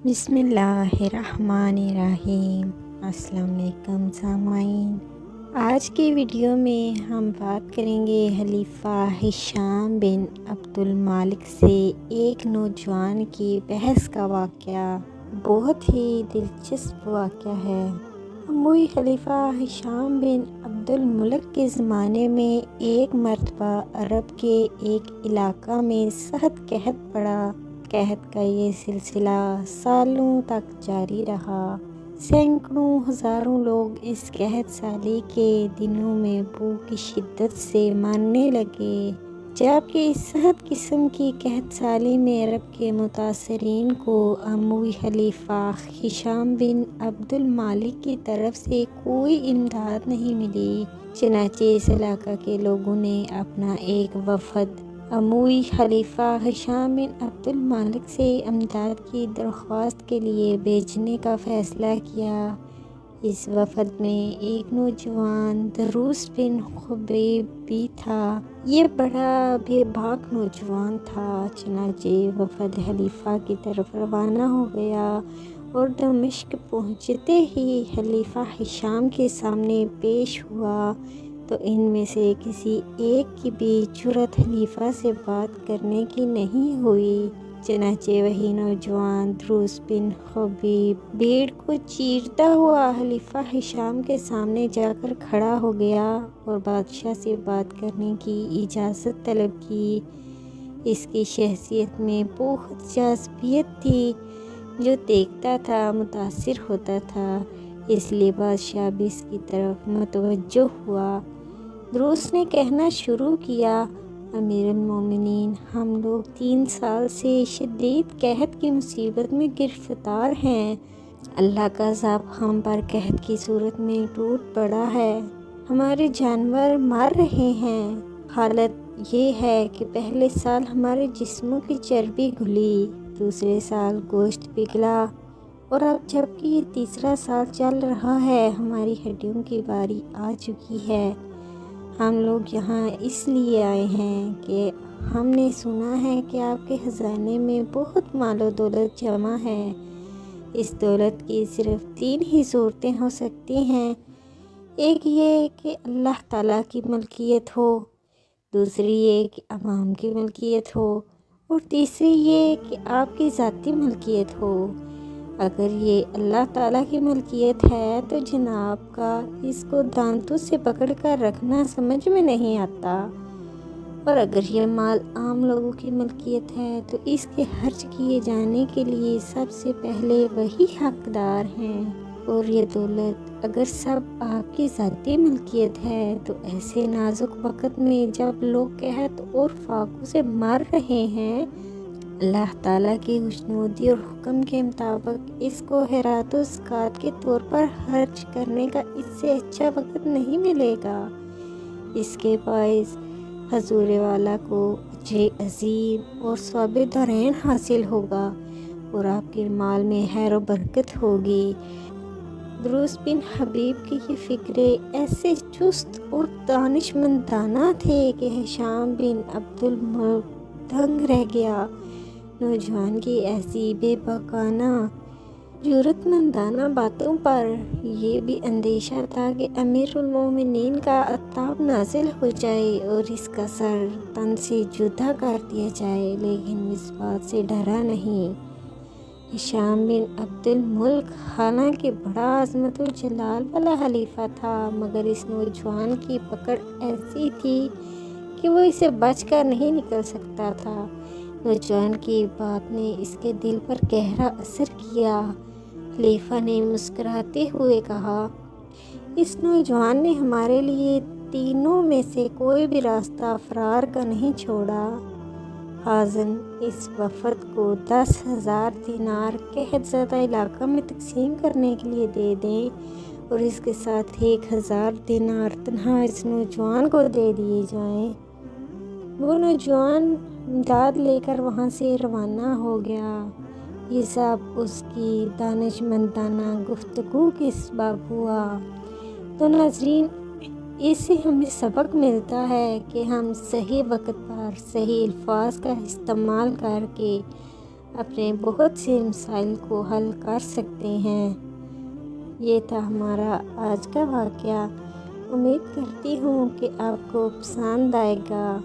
بسم اللہ الرحمن الرحیم۔ السلام علیکم سامعین، آج کی ویڈیو میں ہم بات کریں گے خلیفہ ہشام بن عبد المالک سے ایک نوجوان کی بحث کا واقعہ۔ بہت ہی دلچسپ واقعہ ہے۔ اموی خلیفہ ہشام بن عبد الملک کے زمانے میں ایک مرتبہ عرب کے ایک علاقہ میں سخت قحط پڑا۔ قحط کا یہ سلسلہ سالوں تک جاری رہا۔ سینکڑوں ہزاروں لوگ اس قحط سالی کے دنوں میں بھوک کی شدت سے مرنے لگے، جبکہ اس سخت قسم کی قحط سالی میں عرب کے متاثرین کو اموی خلیفہ ہشام بن عبد المالک کی طرف سے کوئی امداد نہیں ملی۔ چنانچہ اس علاقہ کے لوگوں نے اپنا ایک وفد اموی خلیفہ ہشام بن عبد المالک سے امداد کی درخواست کے لیے بھیجنے کا فیصلہ کیا۔ اس وفد میں ایک نوجوان دروس بن خبیب بھی تھا۔ یہ بڑا بے باک نوجوان تھا۔ چنانچہ وفد خلیفہ کی طرف روانہ ہو گیا اور دمشق پہنچتے ہی خلیفہ ہشام کے سامنے پیش ہوا تو ان میں سے کسی ایک کی بھی جرأت خلیفہ سے بات کرنے کی نہیں ہوئی۔ چنانچہ وہی نوجوان دروس بن خبیب بھیڑ کو چیرتا ہوا خلیفہ ہشام کے سامنے جا کر کھڑا ہو گیا اور بادشاہ سے بات کرنے کی اجازت طلب کی۔ اس کی شخصیت میں بہت جاذبیت تھی، جو دیکھتا تھا متاثر ہوتا تھا، اس لیے بادشاہ بھی اس کی طرف متوجہ ہوا۔ دروس نے کہنا شروع کیا، امیر المومنین، ہم لوگ 3 سال سے شدید قحط کی مصیبت میں گرفتار ہیں۔ اللہ کا عذاب ہم پر قحط کی صورت میں ٹوٹ پڑا ہے۔ ہمارے جانور مر رہے ہیں۔ حالت یہ ہے کہ پہلے سال ہمارے جسموں کی چربی گھلی، دوسرے سال گوشت پگھلا اور اب جبکہ یہ تیسرا سال چل رہا ہے، ہماری ہڈیوں کی باری آ چکی ہے۔ ہم لوگ یہاں اس لیے آئے ہیں کہ ہم نے سنا ہے کہ آپ کے خزانے میں بہت مال و دولت جمع ہے۔ اس دولت کی صرف 3 ہی صورتیں ہو سکتی ہیں، ایک یہ کہ اللہ تعالیٰ کی ملکیت ہو، دوسری یہ کہ عوام کی ملکیت ہو اور تیسری یہ کہ آپ کی ذاتی ملکیت ہو۔ اگر یہ اللہ تعالیٰ کی ملکیت ہے تو جناب کا اس کو دانتوں سے پکڑ کر رکھنا سمجھ میں نہیں آتا، اور اگر یہ مال عام لوگوں کی ملکیت ہے تو اس کے خرچ کیے جانے کے لیے سب سے پہلے وہی حقدار ہیں، اور یہ دولت اگر سب آپ کی ذاتی ملکیت ہے تو ایسے نازک وقت میں جب لوگ قحط اور فاقوں سے مر رہے ہیں، اللہ تعالیٰ کی خوشنودی اور حکم کے مطابق اس کو خیرات و زکوٰۃ کے طور پر خرچ کرنے کا اس سے اچھا وقت نہیں ملے گا۔ اس کے باعث حضور والا کو اجر عظیم اور ثواب دارین حاصل ہوگا اور آپ کے مال میں خیر و برکت ہوگی۔ دروس بن خبیب کی یہ فکریں ایسے چست اور دانشمندانہ تھے کہ ہشام بن عبد الملک دنگ رہ گیا۔ نوجوان کی ایسی بے باکانہ جرأت مندانہ باتوں پر یہ بھی اندیشہ تھا کہ امیر المومنین کا عتاب نازل ہو جائے اور اس کا سر تن سے جدا کر دیا جائے، لیکن اس بات سے ڈرا نہیں۔ ہشام بن عبد الملک حالانکہ بڑا عظمت و جلال والا خلیفہ تھا، مگر اس نوجوان کی پکڑ ایسی تھی کہ وہ اسے بچ کر نہیں نکل سکتا تھا۔ نوجوان کی بات نے اس کے دل پر گہرا اثر کیا۔ خلیفہ نے مسکراتے ہوئے کہا، اس نوجوان نے ہمارے لیے تینوں میں سے کوئی بھی راستہ فرار کا نہیں چھوڑا۔ خازن اس وفد کو 10,000 دینار قحط زدہ علاقہ میں تقسیم کرنے کے لیے دے دیں اور اس کے ساتھ 1,000 دینار تنہا اس نوجوان کو دے دیے جائیں۔ وہ نوجوان امداد لے کر وہاں سے روانہ ہو گیا۔ یہ سب اس کی دانشمندانہ گفتگو کے سبب ہوا۔ تو ناظرین، اس سے ہمیں سبق ملتا ہے کہ ہم صحیح وقت پر صحیح الفاظ کا استعمال کر کے اپنے بہت سے مسائل کو حل کر سکتے ہیں۔ یہ تھا ہمارا آج کا واقعہ۔ امید کرتی ہوں کہ آپ کو پسند آئے گا۔